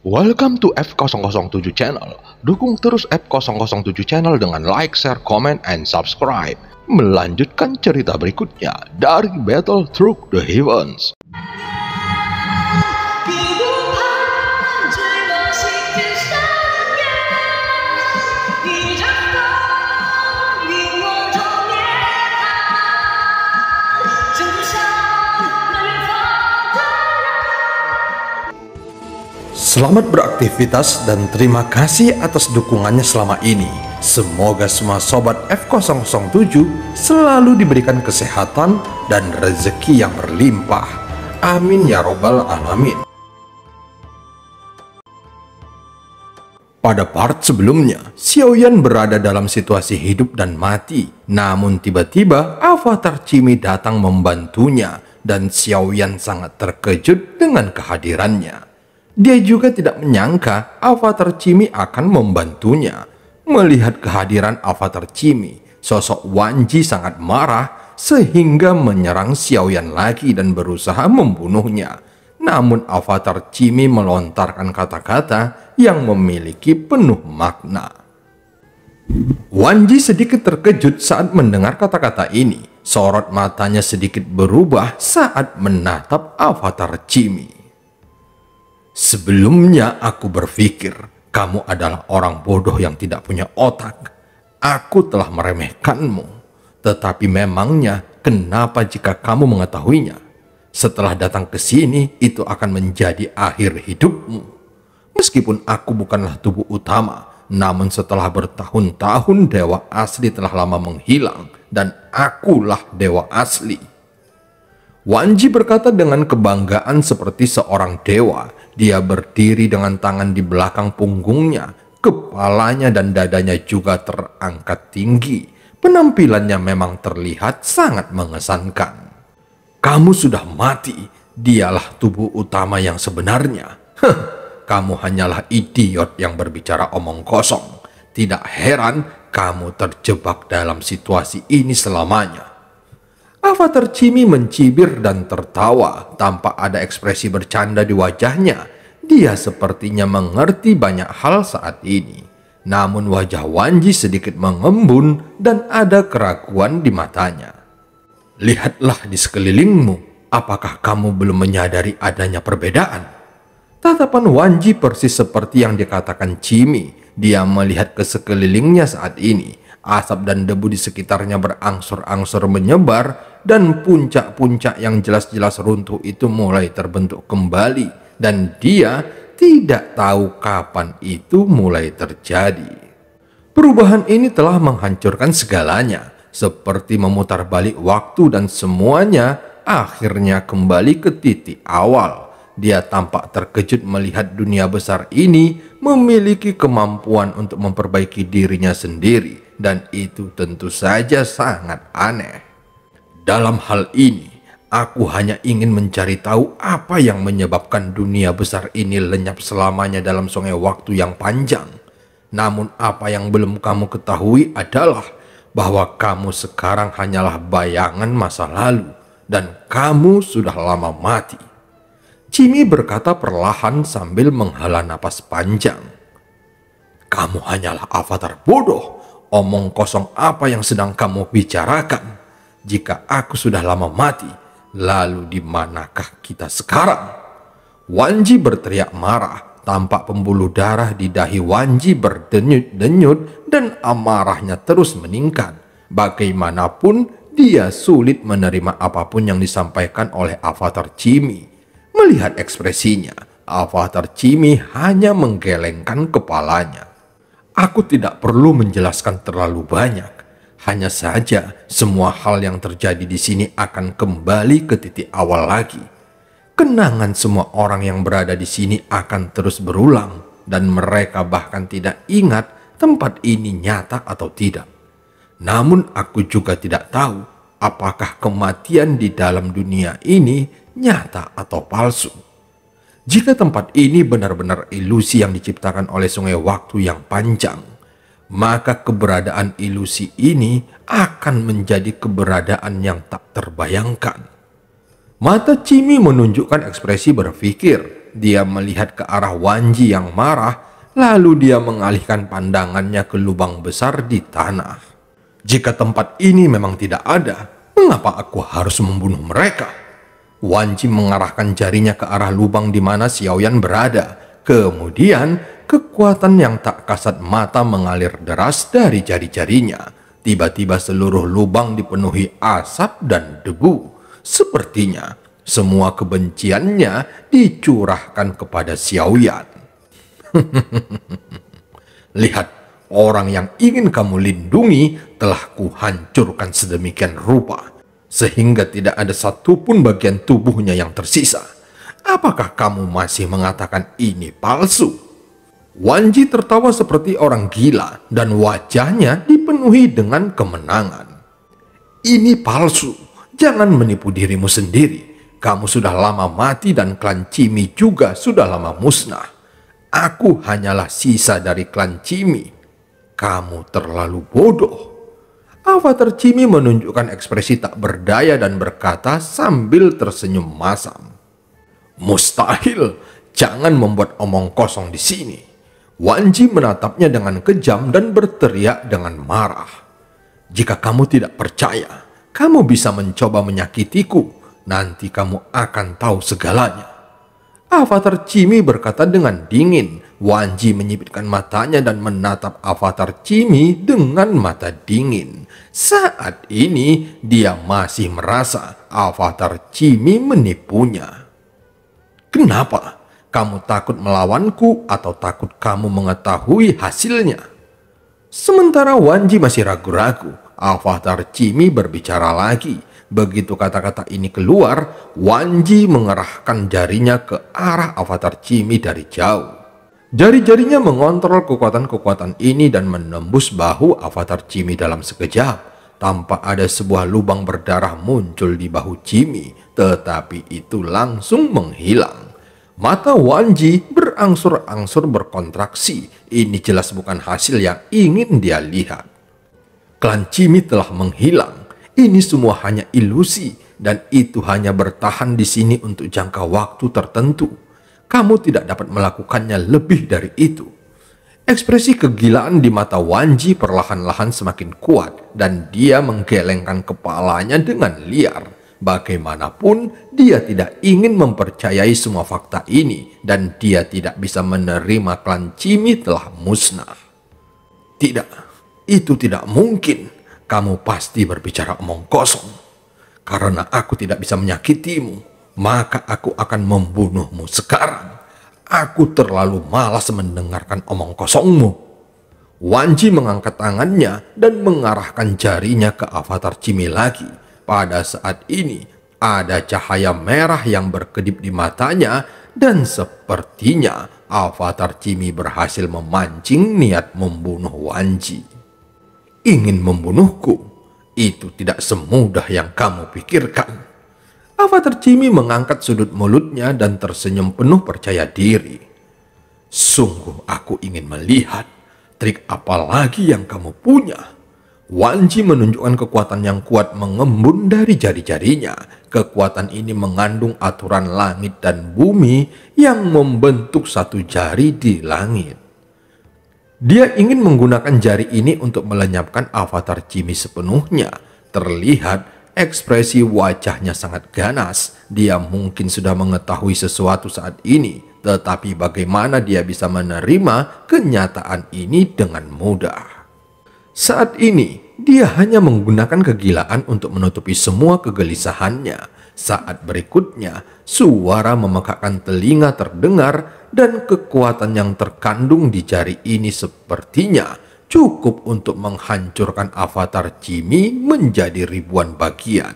Welcome to F007 Channel. Dukung terus F007 Channel dengan like, share, comment, and subscribe. Melanjutkan cerita berikutnya dari Battle Through the Heavens. Selamat beraktivitas dan terima kasih atas dukungannya selama ini. Semoga semua sobat F007 selalu diberikan kesehatan dan rezeki yang berlimpah. Amin ya robbal alamin. Pada part sebelumnya, Xiaoyan berada dalam situasi hidup dan mati. Namun tiba-tiba Avatar Chimi datang membantunya dan Xiaoyan sangat terkejut dengan kehadirannya. Dia juga tidak menyangka Avatar Chimi akan membantunya. Melihat kehadiran Avatar Chimi, sosok Wanji sangat marah sehingga menyerang Xiaoyan lagi dan berusaha membunuhnya. Namun Avatar Chimi melontarkan kata-kata yang memiliki penuh makna. Wanji sedikit terkejut saat mendengar kata-kata ini. Sorot matanya sedikit berubah saat menatap Avatar Chimi. Sebelumnya aku berpikir kamu adalah orang bodoh yang tidak punya otak. Aku telah meremehkanmu. Tetapi memangnya kenapa jika kamu mengetahuinya? Setelah datang ke sini itu akan menjadi akhir hidupmu. Meskipun aku bukanlah tubuh utama, namun setelah bertahun-tahun dewa asli telah lama menghilang dan akulah dewa asli. Wanji berkata dengan kebanggaan seperti seorang dewa. Dia berdiri dengan tangan di belakang punggungnya, kepalanya dan dadanya juga terangkat tinggi. Penampilannya memang terlihat sangat mengesankan. Kamu sudah mati, dialah tubuh utama yang sebenarnya. Kamu hanyalah idiot yang berbicara omong kosong. Tidak heran kamu terjebak dalam situasi ini selamanya. Avatar Chimi mencibir dan tertawa tanpa ada ekspresi bercanda di wajahnya. Dia sepertinya mengerti banyak hal saat ini. Namun wajah Wanji sedikit mengembun dan ada keraguan di matanya. Lihatlah di sekelilingmu, apakah kamu belum menyadari adanya perbedaan? Tatapan Wanji persis seperti yang dikatakan Chimi. Dia melihat ke sekelilingnya saat ini. Asap dan debu di sekitarnya berangsur-angsur menyebar dan puncak-puncak yang jelas-jelas runtuh itu mulai terbentuk kembali dan dia tidak tahu kapan itu mulai terjadi. Perubahan ini telah menghancurkan segalanya, seperti memutar balik waktu dan semuanya akhirnya kembali ke titik awal. Dia tampak terkejut melihat dunia besar ini memiliki kemampuan untuk memperbaiki dirinya sendiri. Dan itu tentu saja sangat aneh. Dalam hal ini, aku hanya ingin mencari tahu apa yang menyebabkan dunia besar ini lenyap selamanya dalam sungai waktu yang panjang. Namun apa yang belum kamu ketahui adalah bahwa kamu sekarang hanyalah bayangan masa lalu. Dan kamu sudah lama mati. Chimi berkata perlahan sambil menghela napas panjang. Kamu hanyalah avatar bodoh. Omong kosong apa yang sedang kamu bicarakan? Jika aku sudah lama mati, lalu di manakah kita sekarang? Wanji berteriak marah. Tampak pembuluh darah di dahi Wanji berdenyut-denyut dan amarahnya terus meningkat. Bagaimanapun dia sulit menerima apapun yang disampaikan oleh Avatar Chimi. Melihat ekspresinya, Avatar Chimi hanya menggelengkan kepalanya. Aku tidak perlu menjelaskan terlalu banyak. Hanya saja semua hal yang terjadi di sini akan kembali ke titik awal lagi. Kenangan semua orang yang berada di sini akan terus berulang dan mereka bahkan tidak ingat tempat ini nyata atau tidak. Namun aku juga tidak tahu apakah kematian di dalam dunia ini nyata atau palsu. Jika tempat ini benar-benar ilusi yang diciptakan oleh sungai waktu yang panjang, maka keberadaan ilusi ini akan menjadi keberadaan yang tak terbayangkan. Mata Chimi menunjukkan ekspresi berpikir. dia melihat ke arah Wanji yang marah, lalu dia mengalihkan pandangannya ke lubang besar di tanah. Jika tempat ini memang tidak ada, mengapa aku harus membunuh mereka? Wanji mengarahkan jarinya ke arah lubang di mana Xiaoyan berada. Kemudian, kekuatan yang tak kasat mata mengalir deras dari jari-jarinya. Tiba-tiba seluruh lubang dipenuhi asap dan debu. Sepertinya semua kebenciannya dicurahkan kepada Xiaoyan. Lihat, orang yang ingin kamu lindungi telah kuhancurkan sedemikian rupa, sehingga tidak ada satupun bagian tubuhnya yang tersisa. Apakah kamu masih mengatakan ini palsu? Wanji tertawa seperti orang gila dan wajahnya dipenuhi dengan kemenangan. Ini palsu, jangan menipu dirimu sendiri. Kamu sudah lama mati dan klan Cimi juga sudah lama musnah. Aku hanyalah sisa dari klan Cimi. Kamu terlalu bodoh. Avatar Cimi menunjukkan ekspresi tak berdaya dan berkata sambil tersenyum masam. Mustahil, jangan membuat omong kosong di sini. Wanji menatapnya dengan kejam dan berteriak dengan marah. Jika kamu tidak percaya, kamu bisa mencoba menyakitiku. Nanti kamu akan tahu segalanya. Avatar Cimi berkata dengan dingin. Wanji menyipitkan matanya dan menatap Avatar Cimi dengan mata dingin. Saat ini dia masih merasa Avatar Cimi menipunya. Kenapa? Kamu takut melawanku atau takut kamu mengetahui hasilnya? Sementara Wanji masih ragu-ragu, Avatar Cimi berbicara lagi. Begitu kata-kata ini keluar, Wanji mengerahkan jarinya ke arah Avatar Cimi dari jauh. Jari-jarinya mengontrol kekuatan-kekuatan ini dan menembus bahu Avatar Cimi dalam sekejap. Tanpa ada sebuah lubang berdarah muncul di bahu Cimi, tetapi itu langsung menghilang. Mata Wanji berangsur-angsur berkontraksi. Ini jelas bukan hasil yang ingin dia lihat. Klan Cimi telah menghilang. Ini semua hanya ilusi, dan itu hanya bertahan di sini untuk jangka waktu tertentu. Kamu tidak dapat melakukannya lebih dari itu. Ekspresi kegilaan di mata Wanji perlahan-lahan semakin kuat, dan dia menggelengkan kepalanya dengan liar. Bagaimanapun, dia tidak ingin mempercayai semua fakta ini, dan dia tidak bisa menerima klan Cimi telah musnah. Tidak, itu tidak mungkin. Kamu pasti berbicara omong kosong. Karena aku tidak bisa menyakitimu, maka aku akan membunuhmu sekarang. Aku terlalu malas mendengarkan omong kosongmu. Wanji mengangkat tangannya dan mengarahkan jarinya ke Avatar Cimi lagi. Pada saat ini, ada cahaya merah yang berkedip di matanya, dan sepertinya Avatar Cimi berhasil memancing niat membunuh Wanji. Ingin membunuhku? Itu tidak semudah yang kamu pikirkan. Avatar Cimi mengangkat sudut mulutnya dan tersenyum penuh percaya diri. Sungguh aku ingin melihat trik apa lagi yang kamu punya. Wanji menunjukkan kekuatan yang kuat mengembun dari jari-jarinya. Kekuatan ini mengandung aturan langit dan bumi yang membentuk satu jari di langit. Dia ingin menggunakan jari ini untuk melenyapkan Avatar Cimi sepenuhnya. Terlihat ekspresi wajahnya sangat ganas. Dia mungkin sudah mengetahui sesuatu saat ini, tetapi bagaimana dia bisa menerima kenyataan ini dengan mudah? Saat ini, dia hanya menggunakan kegilaan untuk menutupi semua kegelisahannya. Saat berikutnya, suara memekakkan telinga terdengar, dan kekuatan yang terkandung di jari ini sepertinya cukup untuk menghancurkan Avatar Cimi menjadi ribuan bagian.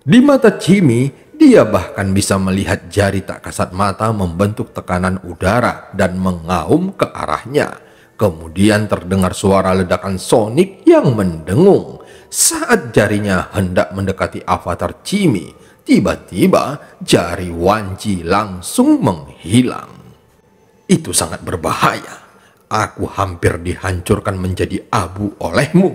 Di mata Cimi, dia bahkan bisa melihat jari tak kasat mata membentuk tekanan udara dan mengaum ke arahnya. Kemudian terdengar suara ledakan sonik yang mendengung. Saat jarinya hendak mendekati Avatar Cimi, tiba-tiba jari Wanji langsung menghilang. Itu sangat berbahaya. Aku hampir dihancurkan menjadi abu olehmu.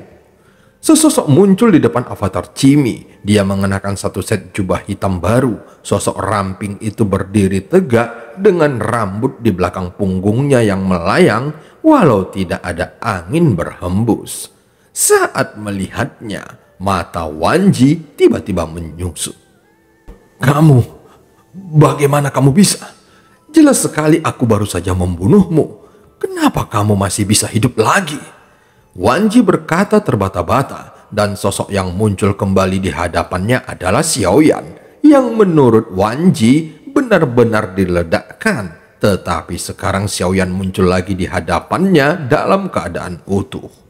Sesosok muncul di depan avatar Jimmy. Dia mengenakan satu set jubah hitam baru. Sosok ramping itu berdiri tegak dengan rambut di belakang punggungnya yang melayang walau tidak ada angin berhembus. Saat melihatnya, mata Wanji tiba-tiba menyusut. "Kamu, bagaimana kamu bisa? Jelas sekali aku baru saja membunuhmu. Kenapa kamu masih bisa hidup lagi?" Wanji berkata terbata-bata, dan sosok yang muncul kembali di hadapannya adalah Xiaoyan, yang menurut Wanji benar-benar diledakkan. Tetapi sekarang Xiaoyan muncul lagi di hadapannya dalam keadaan utuh.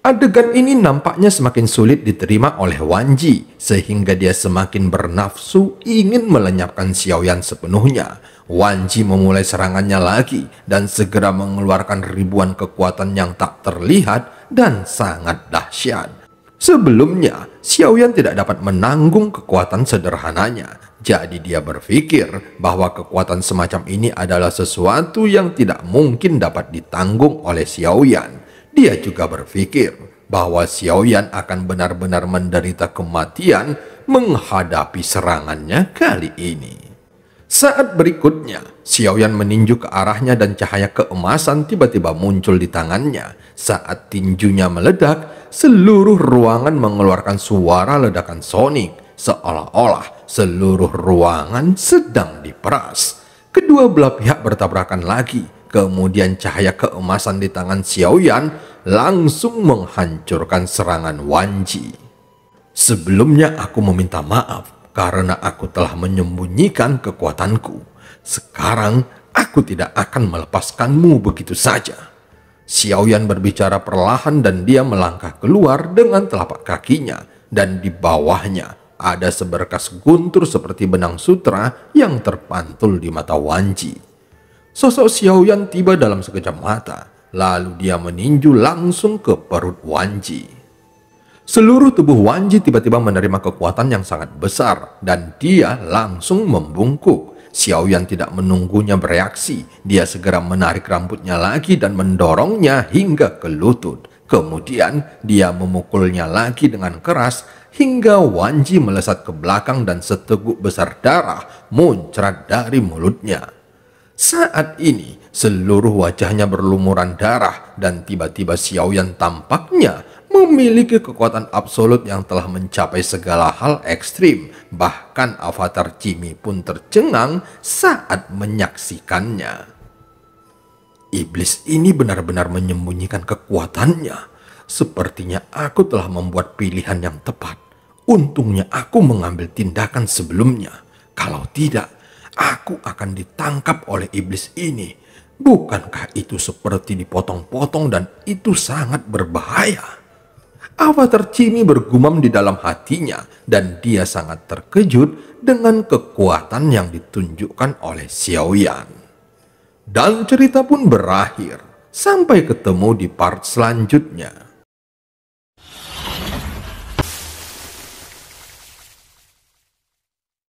Adegan ini nampaknya semakin sulit diterima oleh Wanji, sehingga dia semakin bernafsu ingin melenyapkan Xiaoyan sepenuhnya. Wanji memulai serangannya lagi dan segera mengeluarkan ribuan kekuatan yang tak terlihat dan sangat dahsyat. Sebelumnya, Xiaoyan tidak dapat menanggung kekuatan sederhananya. Jadi dia berpikir bahwa kekuatan semacam ini adalah sesuatu yang tidak mungkin dapat ditanggung oleh Xiaoyan. Dia juga berpikir bahwa Xiaoyan akan benar-benar menderita kematian menghadapi serangannya kali ini. Saat berikutnya, Xiaoyan meninju ke arahnya dan cahaya keemasan tiba-tiba muncul di tangannya. Saat tinjunya meledak, seluruh ruangan mengeluarkan suara ledakan sonik, seolah-olah seluruh ruangan sedang diperas. Kedua belah pihak bertabrakan lagi. Kemudian cahaya keemasan di tangan Xiaoyan langsung menghancurkan serangan Wanji. "Sebelumnya aku meminta maaf karena aku telah menyembunyikan kekuatanku. Sekarang aku tidak akan melepaskanmu begitu saja." Xiaoyan berbicara perlahan dan dia melangkah keluar dengan telapak kakinya, dan di bawahnya ada seberkas guntur seperti benang sutra yang terpantul di mata Wanji. Sosok Xiaoyan tiba dalam sekejap mata, lalu dia meninju langsung ke perut Wanji. Seluruh tubuh Wanji tiba-tiba menerima kekuatan yang sangat besar dan dia langsung membungkuk. Xiaoyan tidak menunggunya bereaksi. Dia segera menarik rambutnya lagi dan mendorongnya hingga ke lutut. Kemudian dia memukulnya lagi dengan keras hingga Wanji melesat ke belakang dan seteguk besar darah muncrat dari mulutnya. Saat ini seluruh wajahnya berlumuran darah dan tiba-tiba Xiaoyan tampaknya memiliki kekuatan absolut yang telah mencapai segala hal ekstrim. Bahkan avatar Jimmy pun tercengang saat menyaksikannya. Iblis ini benar-benar menyembunyikan kekuatannya. Sepertinya aku telah membuat pilihan yang tepat. Untungnya aku mengambil tindakan sebelumnya. Kalau tidak, aku akan ditangkap oleh iblis ini. Bukankah itu seperti dipotong-potong dan itu sangat berbahaya? Avatar Jimmy bergumam di dalam hatinya dan dia sangat terkejut dengan kekuatan yang ditunjukkan oleh Xiaoyan. Dan cerita pun berakhir. Sampai ketemu di part selanjutnya.